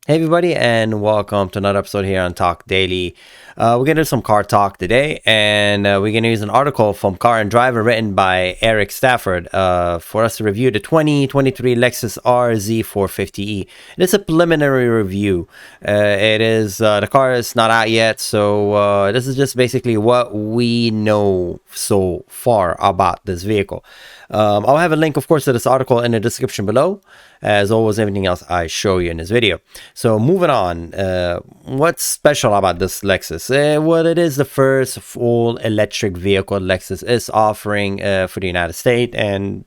Hey everybody, and welcome to another episode here on Talk Daily. We're gonna do some car talk today, and we're gonna use an article from Car and Driver written by Eric Stafford for us to review the 2023 Lexus RZ450e. It's a preliminary review. The car is not out yet, so this is just basically what we know so far about this vehicle. I'll have a link, of course, to this article in the description below, as always everything else I show you in this video. So moving on, what's special about this Lexus? Well, it is the first full electric vehicle Lexus is offering for the United States, and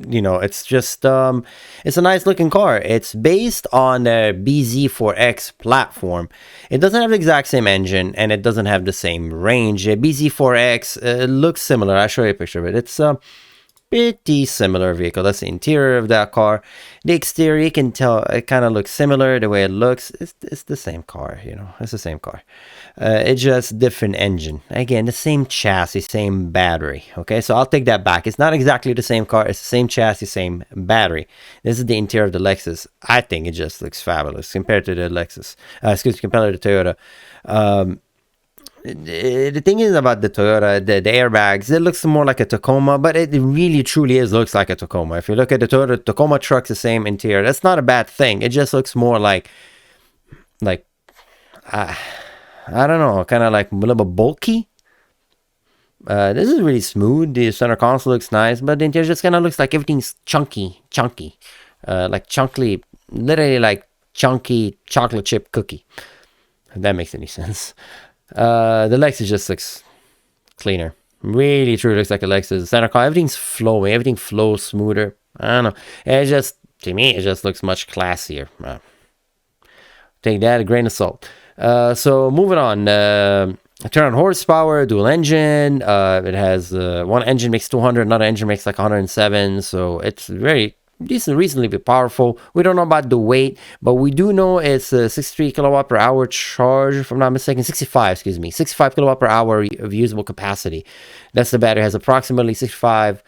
you know, it's just it's a nice looking car. It's based on the BZ4X platform. It doesn't have the exact same engine, and it doesn't have the same range. BZ4X looks similar. I'll show you a picture of it. It's pretty similar vehicle. That's the interior of that car. The exterior, you can tell it kind of looks similar. The way it looks, it's the same car, you know, it's the same car. It's just different engine. Again, the same chassis, same battery. Okay, so I'll take that back. It's not exactly the same car. It's the same chassis, same battery. This is the interior of the Lexus. I think it just looks fabulous compared to the Lexus. Compared to the Toyota. The thing is about the Toyota, the airbags, it looks more like a Tacoma, but it really truly looks like a Tacoma. If you look at the Toyota Tacoma trucks, the same interior. That's not a bad thing. It just looks more like I don't know, kind of like a little bit bulky. This is really smooth. The center console looks nice, but the interior just kind of looks like everything's chunky, like chunky, literally like chunky chocolate chip cookie. If that makes any sense. The Lexus just looks cleaner. Really truly looks like a Lexus. Center car, everything's flowing. Everything flows smoother. I don't know. It just, to me, it just looks much classier. Take that a grain of salt. So moving on. Turn on horsepower, dual engine. It has one engine makes 200, another engine makes like 107. So it's very decent, reasonably powerful. We don't know about the weight, but we do know it's a 63 kilowatt per hour charge, if I'm not mistaken. 65 kilowatt per hour of usable capacity. That's the battery. Has approximately 65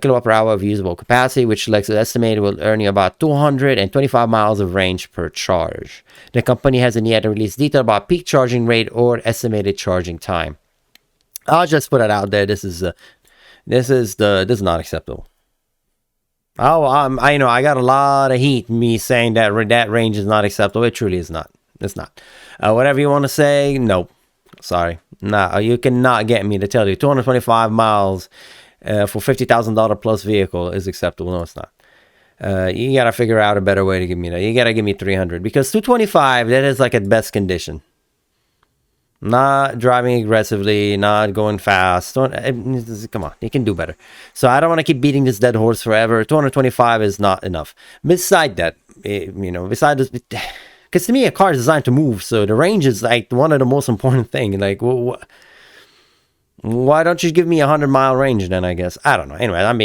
kilowatt per hour of usable capacity, which Lexus estimated will earn you about 225 miles of range per charge. The company hasn't yet released detail about peak charging rate or estimated charging time. I'll just put it out there. This is not acceptable. Oh, I know I got a lot of heat me saying that range is not acceptable. It truly is not. It's not. Whatever you want to say, nope. Sorry. Nah, you cannot get me to tell you 225 miles for $50,000 plus vehicle is acceptable. No, it's not. You got to figure out a better way to give me that. You got to give me 300 because 225, that is like at best condition. Not driving aggressively, not going fast. Come on, you can do better. So I don't want to keep beating this dead horse forever. 225 is not enough. Beside that, beside this, because to me a car is designed to move, so the range is like one of the most important things. Like, why don't you give me 100-mile range then? I guess I don't know. Anyway, I'm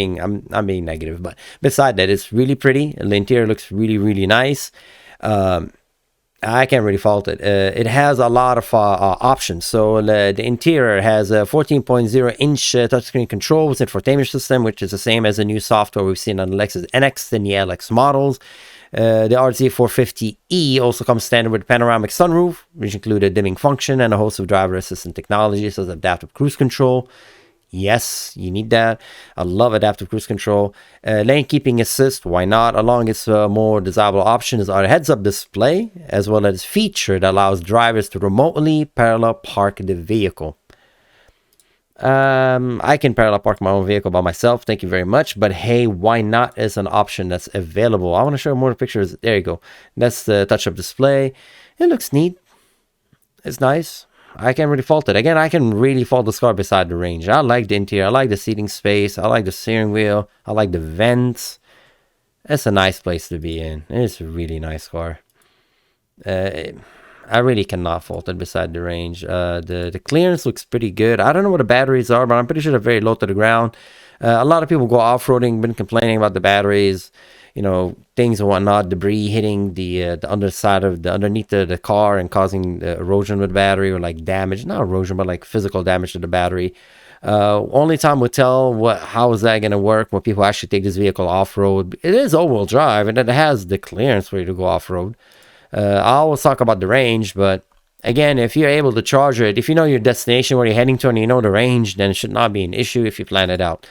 being negative, but beside that, it's really pretty. The interior looks really, really nice. I can't really fault it. It has a lot of options. So the interior has a 14.0-inch touchscreen control with infotainment system, which is the same as the new software we've seen on the Lexus NX and the LX models. The RZ450e also comes standard with panoramic sunroof, which include a dimming function and a host of driver assistant technologies such as adaptive cruise control. Yes, you need that. I love adaptive cruise control. Lane keeping assist, why not? Along its more desirable options are a heads-up display, as well as feature that allows drivers to remotely parallel park the vehicle. I can parallel park my own vehicle by myself, thank you very much, but hey, why not is an option that's available. I want to show more pictures. There you go. That's the touch-up display. It looks neat. It's nice. I can't really fault it. Again, I can really fault this car beside the range. I like the interior. I like the seating space. I like the steering wheel. I like the vents. It's a nice place to be in. It's a really nice car. I really cannot fault it beside the range. The clearance looks pretty good. I don't know what the batteries are, but I'm pretty sure they're very low to the ground. A lot of people go off-roading, been complaining about the batteries, things and whatnot, debris hitting the underside of underneath the car and causing erosion with the battery, or like damage, not erosion, but like physical damage to the battery. Only time will tell how is that going to work when people actually take this vehicle off-road. It is all-wheel drive, and it has the clearance for you to go off-road. I always talk about the range, but again, if you're able to charge it, if you know your destination where you're heading to and you know the range, then it should not be an issue if you plan it out.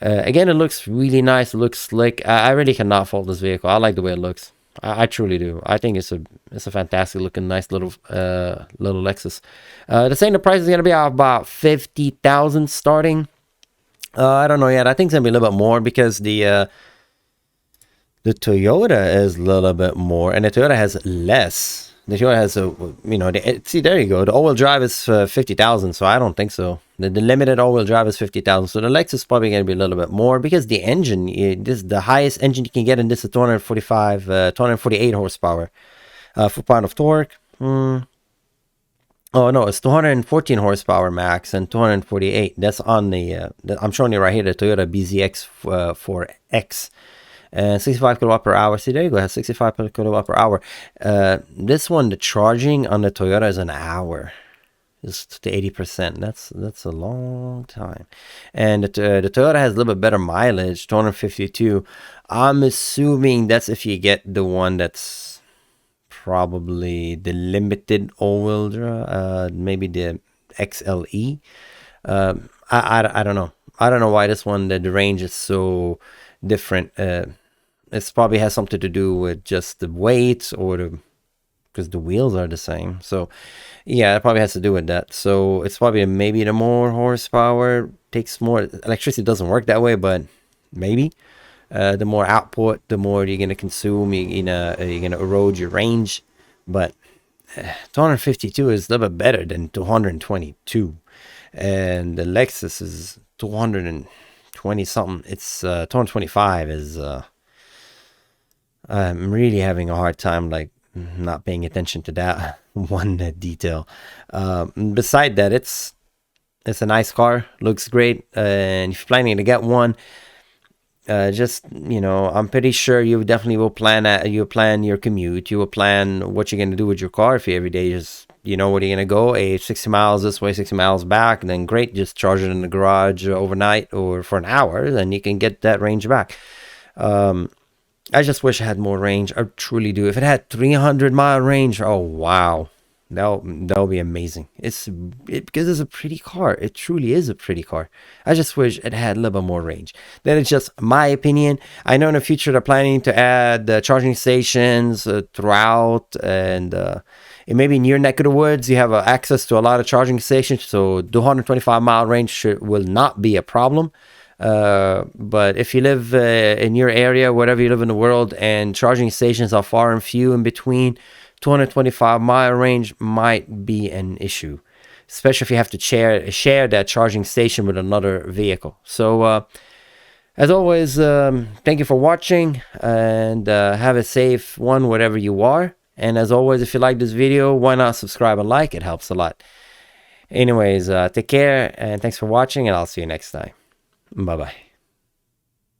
Again, it looks really nice. It looks slick. I really cannot fault this vehicle. I like the way it looks. I truly do. I think it's a fantastic looking, nice little Lexus. They're saying the price is gonna be about 50,000 starting. I don't know yet. I think it's gonna be a little bit more because the Toyota is a little bit more, and the Toyota has less. The Toyota has see, there you go. The all-wheel drive is 50,000, so I don't think so. The limited all-wheel drive is 50,000, so the Lexus is probably going to be a little bit more because the engine, the highest engine you can get in this is 248 horsepower. Foot-pound of torque. Oh no, it's 214 horsepower max and 248. That's on the. I'm showing you right here the Toyota BZX 4X. 65 kilowatt per hour. See, there you go. It has 65 kilowatt per hour. This one, the charging on the Toyota is an hour. Just to 80%. That's a long time. And the Toyota has a little bit better mileage, 252. I'm assuming that's if you get the one that's probably the limited all-wheel drive, maybe the XLE. I don't know. I don't know why this one, the range is so different. It probably has something to do with just the weight or because the wheels are the same. So yeah, it probably has to do with that. So it's probably maybe the more horsepower takes more. Electricity doesn't work that way, but maybe the more output, the more you're gonna consume. You're gonna erode your range. But 252 is a little bit better than 222, and the Lexus is 220 something. It's 225 is. I'm really having a hard time not paying attention to that one detail. Beside that, it's a nice car, looks great, and if you're planning to get one, I'm pretty sure you definitely will you'll plan your commute, you will plan what you're going to do with your car. If you every day just where you're going to go, 60 miles this way, 60 miles back, then great, just charge it in the garage overnight or for an hour, then you can get that range back. I just wish I had more range. I truly do. If it had 300-mile range, oh wow, that'll be amazing. Because it's a pretty car. It truly is a pretty car. I just wish it had a little bit more range. That is just my opinion. I know in the future they're planning to add charging stations throughout, and maybe in your neck of the woods you have access to a lot of charging stations. So the 125-mile range will not be a problem. But if you live in your area, wherever you live in the world, and charging stations are far and few in between, 225-mile range might be an issue, especially if you have to share that charging station with another vehicle. So as always, thank you for watching, and have a safe one wherever you are. And as always, if you like this video, why not subscribe and like? It helps a lot. Anyways, take care, and thanks for watching, and I'll see you next time. Bye-bye.